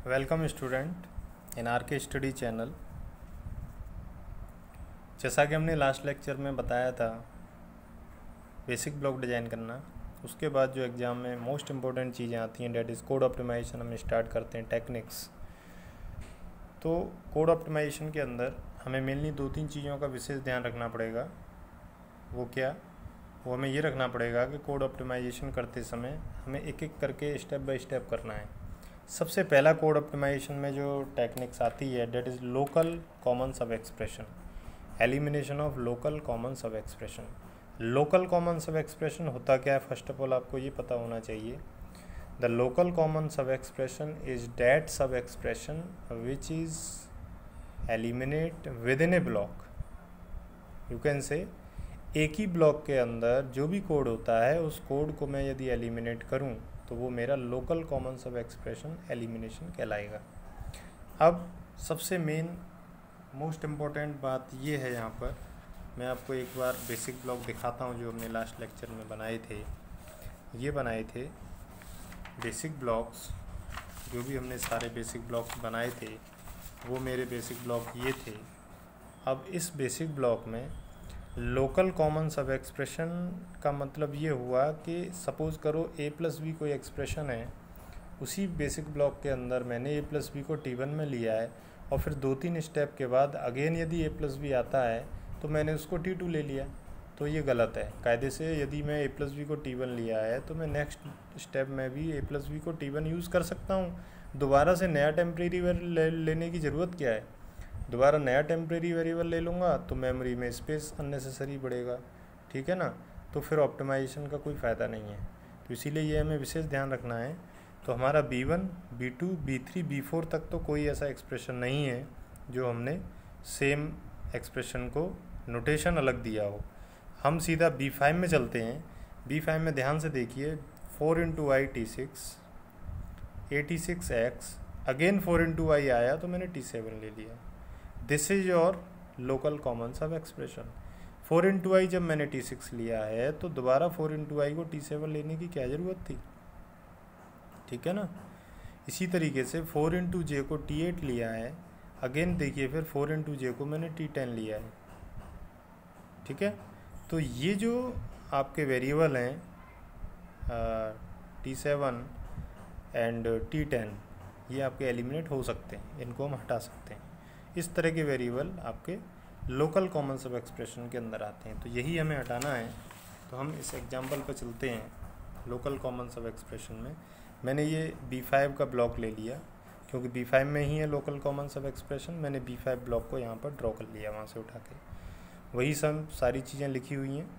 Welcome student in are के study channel. जैसा कि हमने लास्ट लेक्चर में बताया था बेसिक ब्लॉक डिज़ाइन करना, उसके बाद जो एग्ज़ाम में मोस्ट इम्पोर्टेंट चीज़ें आती हैं डेट इज़ कोड ऑप्टिमाइजेशन हम स्टार्ट करते हैं टेक्निक्स। तो कोड ऑप्टिमाइजेशन के अंदर हमें मेनली 2-3 चीज़ों का विशेष ध्यान रखना पड़ेगा। वो क्या? वो हमें ये रखना पड़ेगा कि कोड ऑप्टिमाइजेशन करते समय हमें एक एक करके स्टेप बाय स्टेप करना है। सबसे पहला कोड ऑप्टिमाइजेशन में जो टेक्निक्स आती है that is local common sub expression, elimination of local common sub expression. Local common sub expression होता क्या है? फर्स्ट ऑफ ऑल आपको ये पता होना चाहिए। The local common sub expression is that सब expression which is eliminate with in A block. You can say एक ही ब्लॉक के अंदर जो भी कोड होता है उस कोड को मैं यदि एलिमिनेट करूं तो वो मेरा local common sub expression elimination कहलाएगा। अब सबसे मेन मोस्ट इम्पॉर्टेंट बात ये है, यहाँ पर मैं आपको एक बार बेसिक ब्लॉक दिखाता हूँ जो हमने लास्ट लेक्चर में बनाए थे। ये बनाए थे बेसिक ब्लॉक्स, जो भी हमने सारे बेसिक ब्लॉक्स बनाए थे वो मेरे बेसिक ब्लॉक ये थे। अब इस बेसिक ब्लॉक में लोकल कॉमन सब एक्सप्रेशन का मतलब ये हुआ कि सपोज़ करो a प्लस बी कोई एक्सप्रेशन है, उसी बेसिक ब्लॉक के अंदर मैंने a प्लस बी को T1 में लिया है और फिर 2-3 स्टेप के बाद अगेन यदि a प्लस बी आता है तो मैंने उसको T2 ले लिया, तो ये गलत है। कायदे से यदि मैं a प्लस बी को T1 लिया है तो मैं नेक्स्ट स्टेप में भी a प्लस बी को T1 यूज़ कर सकता हूँ। दोबारा से नया टेम्प्रेरी वेरिएबल लेने की ज़रूरत क्या है? दोबारा नया टेम्प्रेरी वेरिएबल ले लूँगा तो मेमोरी में स्पेस अननेसेसरी बढ़ेगा, ठीक है ना। तो फिर ऑप्टिमाइजेशन का कोई फ़ायदा नहीं है। तो इसीलिए ये हमें विशेष ध्यान रखना है। तो हमारा B1, B2, B3, B4 तक तो कोई ऐसा एक्सप्रेशन नहीं है जो हमने सेम एक्सप्रेशन को नोटेशन अलग दिया हो। हम सीधा B5 में चलते हैं। B5 में ध्यान से देखिए, 4 × I T6, 86x, again 4 × I आया तो मैंने T7 ले लिया। This is your local common sub expression. 4 × I जब मैंने T6 लिया है तो दोबारा 4 × I को T7 लेने की क्या ज़रूरत थी? ठीक है ना। इसी तरीके से 4 × J को T8 लिया है, अगेन देखिए फिर 4 × J को मैंने T10 लिया है, ठीक है। तो ये जो आपके वेरिएबल हैं T7 एंड T10, ये आपके एलिमिनेट हो सकते हैं, इनको हम हटा सकते हैं। इस तरह के वेरिएबल आपके लोकल कॉमन सब एक्सप्रेशन के अंदर आते हैं, तो यही हमें हटाना है। तो हम इस एग्जांपल पर चलते हैं। लोकल कॉमन सब एक्सप्रेशन में मैंने ये B5 का ब्लॉक ले लिया, क्योंकि B5 में ही है लोकल कॉमन सब एक्सप्रेशन। मैंने B5 ब्लॉक को यहाँ पर ड्रॉ कर लिया, वहाँ से उठा के वही सब सारी चीज़ें लिखी हुई हैं।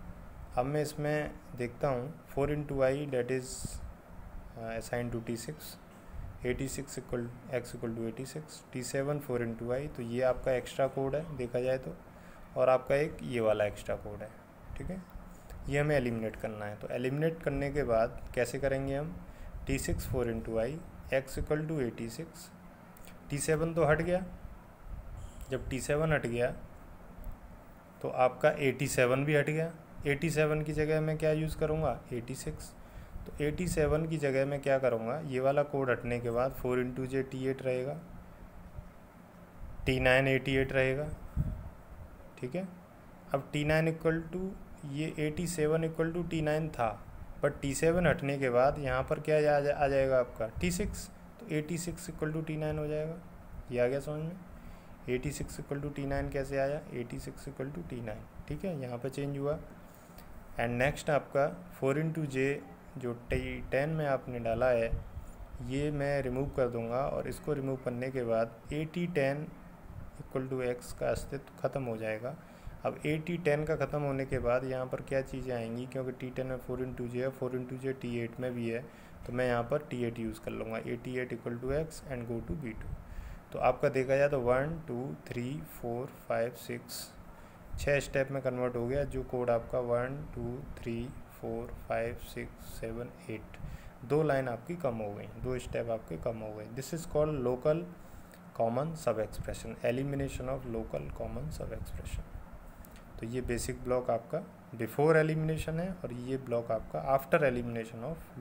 अब मैं इसमें देखता हूँ 4 × I date is assign to T6, 86 x = 86, T7 4 × I, तो ये आपका एक्स्ट्रा कोड है देखा जाए तो, और आपका एक ये वाला एक्स्ट्रा कोड है, ठीक है। ये हमें एलिमिनेट करना है। तो एलिमिनेट करने के बाद कैसे करेंगे हम? T6 4 × I, x = 86, T7 तो हट गया। जब T7 हट गया तो आपका 87 भी हट गया। 87 की जगह मैं क्या यूज़ करूँगा? 86। तो 87 की जगह मैं क्या करूँगा? ये वाला कोड हटने के बाद 4 × J T8 रहेगा, T9 88 रहेगा, ठीक है। अब T9 = ये 87 = T9 था, बट T7 हटने के बाद यहाँ पर क्या आ जाएगा आपका? T6। तो 86 = T9 हो जाएगा। ये आ गया समझ में? 86 = T9 कैसे आया? 86 = T9, ठीक है, यहाँ पर चेंज हुआ। एंड नेक्स्ट आपका 4 × J जो T10 में आपने डाला है ये मैं रिमूव कर दूंगा, और इसको रिमूव करने के बाद 8010 = x का अस्तित्व ख़त्म हो जाएगा। अब 8010 का ख़त्म होने के बाद यहाँ पर क्या चीज़ें आएंगी? क्योंकि T10 में 4 × J है, 4 × J T8 में भी है, तो मैं यहाँ पर T8 यूज़ कर लूँगा। 88 = x and go to B2। तो आपका देखा जाए तो 1 2 3 4 5 6 6 स्टेप में कन्वर्ट हो गया। जो कोड आपका 1 2 3 4 5 6 7 8, 2 लाइन आपकी कम हो गई, 2 स्टेप आपके कम हो गए। This is called local common sub expression, elimination of local common sub expression. तो ये बेसिक ब्लॉक आपका बिफोर एलिमिनेशन है और ये ब्लॉक आपका आफ्टर एलिमिनेशन ऑफ